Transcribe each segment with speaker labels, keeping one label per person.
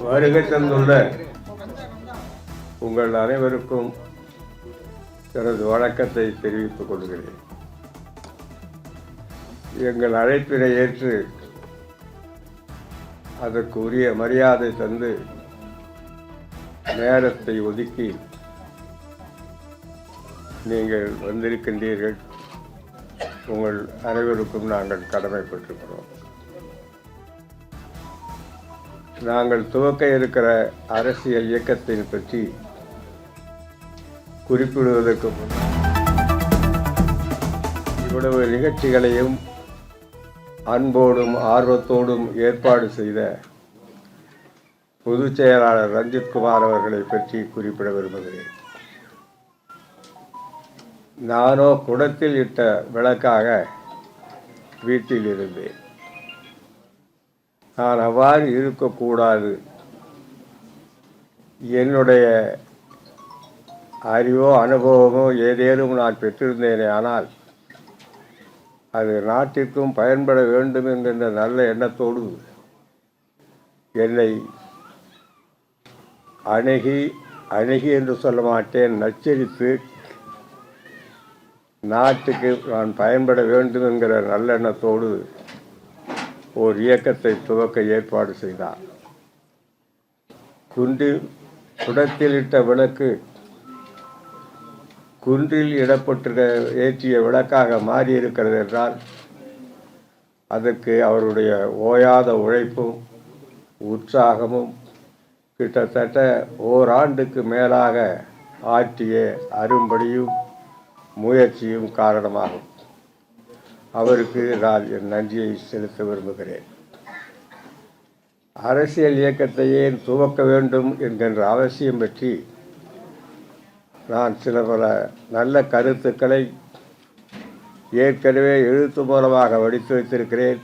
Speaker 1: வருகை தந்துள்ள உங்கள் அனைவருக்கும் எனது வணக்கத்தை தெரிவித்துக் கொள்கிறேன். எங்கள் அழைப்பினை ஏற்று அதற்கு உரிய மரியாதை தந்து நேரத்தை ஒதுக்கி நீங்கள் வந்திருக்கின்றீர்கள். உங்கள் அனைவருக்கும் நாங்கள் கடமைப்பட்டிருக்கிறோம். நாங்கள் துவக்க இருக்கிற அரசியல் இயக்கத்தின் பற்றி குறிப்பிடுவதற்கு முன்னர் இவ்வளவு நிகழ்ச்சிகளையும் அன்போடும் ஆர்வத்தோடும் ஏற்பாடு செய்த பொதுச் செயலாளர் ரஞ்சித்குமார் அவர்களை பற்றி குறிப்பிட விரும்புகிறேன். நானோ குடத்தில் இட்ட விளக்காக வீட்டில் இருந்தேன். நான் அவ்வாறு இருக்கக்கூடாது. என்னுடைய அறிவோ அனுபவமோ ஏதேனும் நான் பெற்றிருந்தேனே, ஆனால் அது நாட்டிற்கும் பயன்பட வேண்டும் என்கின்ற நல்ல எண்ணத்தோடு என்னை அணுகி என்று சொல்ல மாட்டேன், நச்சரித்து நாட்டுக்கு நான் பயன்பட வேண்டும் என்கிற நல்லெண்ணத்தோடு ஓர் இயக்கத்தை துவக்க ஏற்பாடு செய்தார். குடத்தில் இட்ட விளக்கு குன்றில் இடப்பட்டிருக்க ஏற்றிய விளக்காக மாறியிருக்கிறது என்றால் அதற்கு அவருடைய ஓயாத உழைப்பும் உற்சாகமும் கிட்டத்தட்ட ஓராண்டுக்கு மேலாக ஆற்றிய அரும்படியும் முயற்சியும் காரணமாகும். அவருக்கு நான் என் நன்றியை செலுத்த விரும்புகிறேன். அரசியல் இயக்கத்தையே துவக்க வேண்டும் என்கின்ற அவசியம் பற்றி நான் சில பல நல்ல கருத்துக்களை ஏற்கனவே எழுத்து மூலமாக வடித்து வைத்திருக்கிறேன்.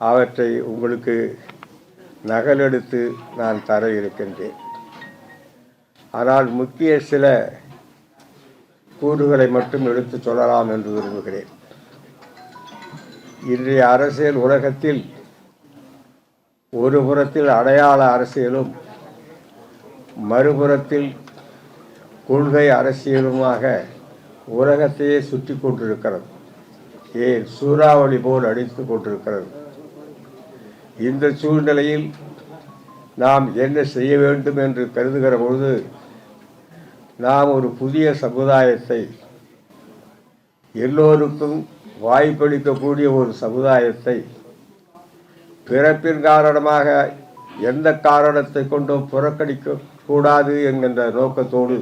Speaker 1: அவற்றை உங்களுக்கு நகலெடுத்து நான் தர இருக்கின்றேன். ஆனால் முக்கிய சில கூறுகளை மட்டும் எடுத்து சொல்லலாம் என்று விரும்புகிறேன். இன்றைய அரசியல் உலகத்தில் ஒரு புறத்தில் அடையாள அரசியலும் மறுபுறத்தில் கொள்கை அரசியலுமாக உலகத்தையே சுற்றி கொண்டிருக்கிறது. ஏன் சூறாவளி போல் அடித்து கொண்டிருக்கிறது. இந்த சூழ்நிலையில் நாம் என்ன செய்ய வேண்டும் என்று கருதுகிற பொழுது நாம் ஒரு புதிய சமுதாயத்தை, எல்லோருக்கும் வாய்ப்பளிக்கக்கூடிய ஒரு சமுதாயத்தை, பிறப்பின் காரணமாக எந்த காரணத்தை கொண்டும் புறக்கணிக்க கூடாது என்கின்ற நோக்கத்தோடு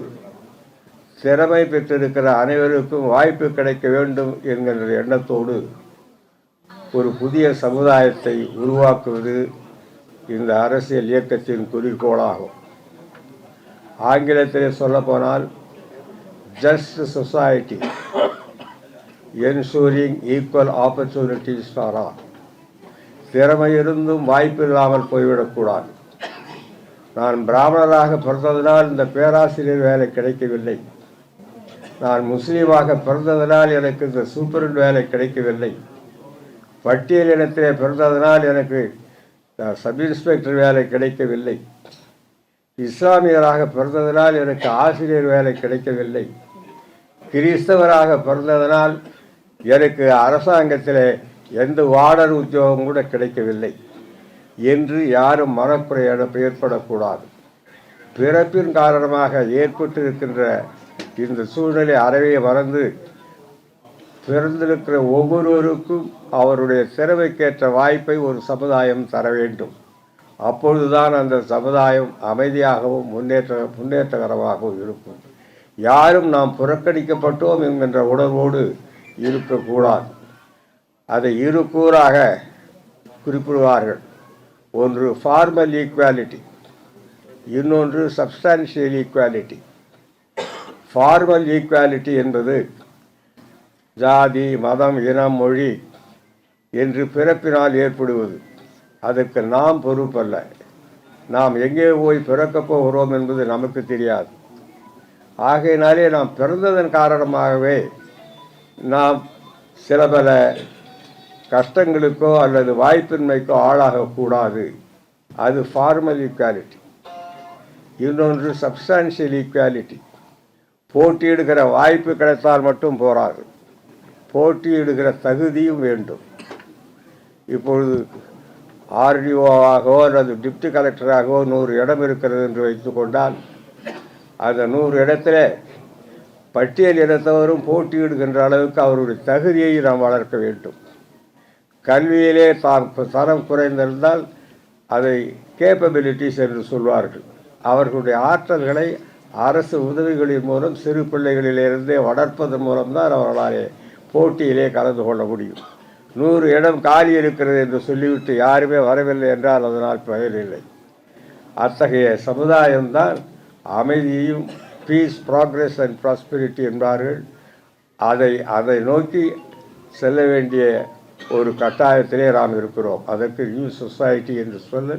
Speaker 1: திறமை பெற்றிருக்கிற அனைவருக்கும் வாய்ப்பு கிடைக்க வேண்டும் என்கின்ற எண்ணத்தோடு ஒரு புதிய சமுதாயத்தை உருவாக்குவது இந்த அரசியல் இயக்கத்தின் குறிக்கோளாகும். ஆங்கிலத்திலே சொல்லப்போனால் just society ensuring equal opportunities for all. திறமை இருந்தும் வாய்ப்பு இல்லாமல் போய்விடக்கூடாது. நான் பிராமணராக பிறந்ததினால் இந்த பேராசிரியர் வேலை கிடைக்கவில்லை. நான் முஸ்லீமாக பிறந்ததினால் எனக்கு இந்த சூப்பரண்ட் வேலை கிடைக்கவில்லை. பட்டியல் இனத்திலே பிறந்ததினால் எனக்கு சப் இன்ஸ்பெக்டர் வேலை கிடைக்கவில்லை. இஸ்லாமியராக பிறந்ததினால் எனக்கு ஆசிரியர் வேலை கிடைக்கவில்லை. கிறிஸ்தவராக பிறந்ததனால் எனக்கு அரசாங்கத்தில் எந்த வார்டன் உத்தியோகம் கூட கிடைக்கவில்லை என்று யாரும் மனக்குறை ஏற்படக்கூடாது. பிறப்பின் காரணமாக ஏற்பட்டிருக்கின்ற இந்த சூழ்நிலை அறவே மறந்து பிறந்திருக்கிற ஒவ்வொருவருக்கும் அவருடைய திறமைக்கேற்ற வாய்ப்பை ஒரு சமுதாயம் தர வேண்டும். அப்பொழுதுதான் அந்த சமுதாயம் அமைதியாகவும் முன்னேற்றகரமாகவும் இருக்கும். யாரும் நாம் புறக்கணிக்கப்பட்டோம் என்கின்ற உணர்வோடு இருக்கக்கூடாது. அதை இரு கூறாக குறிப்பிடுவார்கள். ஒன்று ஃபார்மல் ஈக்குவாலிட்டி, இன்னொன்று சப்ஸ்டான்ஷியல் ஈக்குவாலிட்டி. ஃபார்மல் ஈக்குவாலிட்டி என்பது ஜாதி, மதம், இனம், மொழி என்று பிறப்பினால் ஏற்படுவது. அதற்கு நாம் பொறுப்பல்ல. நாம் எங்கே போய் பிறக்கப் போகிறோம் என்பது நமக்கு தெரியாது. ஆகையினாலே நாம் பிறந்ததன் காரணமாகவே நாம் சில பல கஷ்டங்களுக்கோ அல்லது வாய்ப்பின்மைக்கோ ஆளாகக்கூடாது. அது ஃபார்மல் ஈக்குவாலிட்டி. இன்னொன்று சப்ஸ்டான்ஷியல் ஈக்குவாலிட்டி. போட்டியிடுகிற வாய்ப்பு கிடைத்தால் மட்டும் போராது, போட்டியிடுகிற தகுதியும் வேண்டும். இப்பொழுது ஆர்டிஓவாகவோ அல்லது டிப்டி கலெக்டராகவோ 100 இடம் இருக்கிறது என்று வைத்துக்கொண்டால், அந்த 100 இடத்துல பட்டியல் இனத்தவரும் போட்டியிடுகின்ற அளவுக்கு அவருடைய தகுதியை நாம் வளர்க்க வேண்டும். கல்வியிலே தரம் குறைந்திருந்தால் அதை கேப்பபிலிட்டிஸ் என்று சொல்வார்கள். அவர்களுடைய ஆற்றல்களை அரசு உதவிகளின் மூலம் சிறு பிள்ளைகளிலிருந்தே வளர்ப்பதன் மூலம்தான் அவர்களாலே போட்டியிலே கலந்து கொள்ள முடியும். 100 இடம் காலி இருக்கிறது என்று சொல்லிவிட்டு யாருமே வரவில்லை என்றால் அதனால் பயனில்லை. அத்தகைய சமுதாயம்தான் அமைதியையும் பீஸ், ப்ராக்ரஸ் அண்ட் ப்ராஸ்பெரிட்டி என்பார்கள். அதை நோக்கி செல்ல வேண்டிய ஒரு கட்டாயத்திலே நாம் இருக்கிறோம். அதற்கு நியூ சொசைட்டி என்று சொல்ல,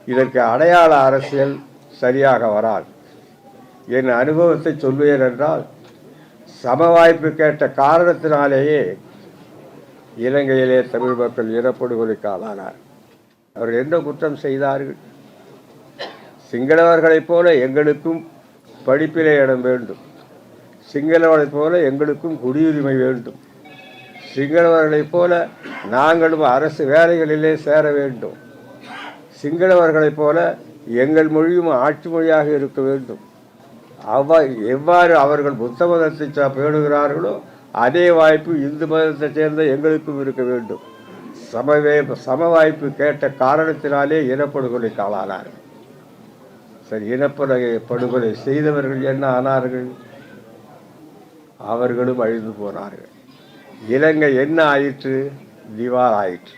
Speaker 1: இதற்கு அடையாள அரசியல் சரியாக வராது. என் அனுபவத்தை சொல்வேன் என்றால், சம வாய்ப்பு கேட்ட காரணத்தினாலேயே இலங்கையிலே தமிழ் மக்கள் இனப்படுகொலைக்கு ஆளானார். அவர்கள் என்ன குற்றம் செய்தார்கள்? சிங்களவர்களைப் போல எங்களுக்கும் படிப்பிலே இடம் வேண்டும், சிங்களவர்களைப் போல எங்களுக்கும் குடியுரிமை வேண்டும், சிங்களவர்களைப் போல நாங்களும் அரசு வேலைகளிலே சேர வேண்டும், சிங்களவர்களைப் போல எங்கள் மொழியும் ஆட்சி மொழியாக இருக்க வேண்டும். எவ்வாறு அவர்கள் புத்த மதத்தை பேணுகிறார்களோ அதே வாய்ப்பு இந்து மதத்தைச் சேர்ந்த எங்களுக்கும் இருக்க வேண்டும். சம வாய்ப்பு கேட்ட காரணத்தினாலே இனப்படுகொலைக்கு ஆளானார்கள். சரி, இனப்படுகொலை செய்தவர்கள் என்ன ஆனார்கள்? அவர்களும் அழிந்து போனார்கள். இலங்கை என்ன ஆயிற்று? திவால் ஆயிற்று.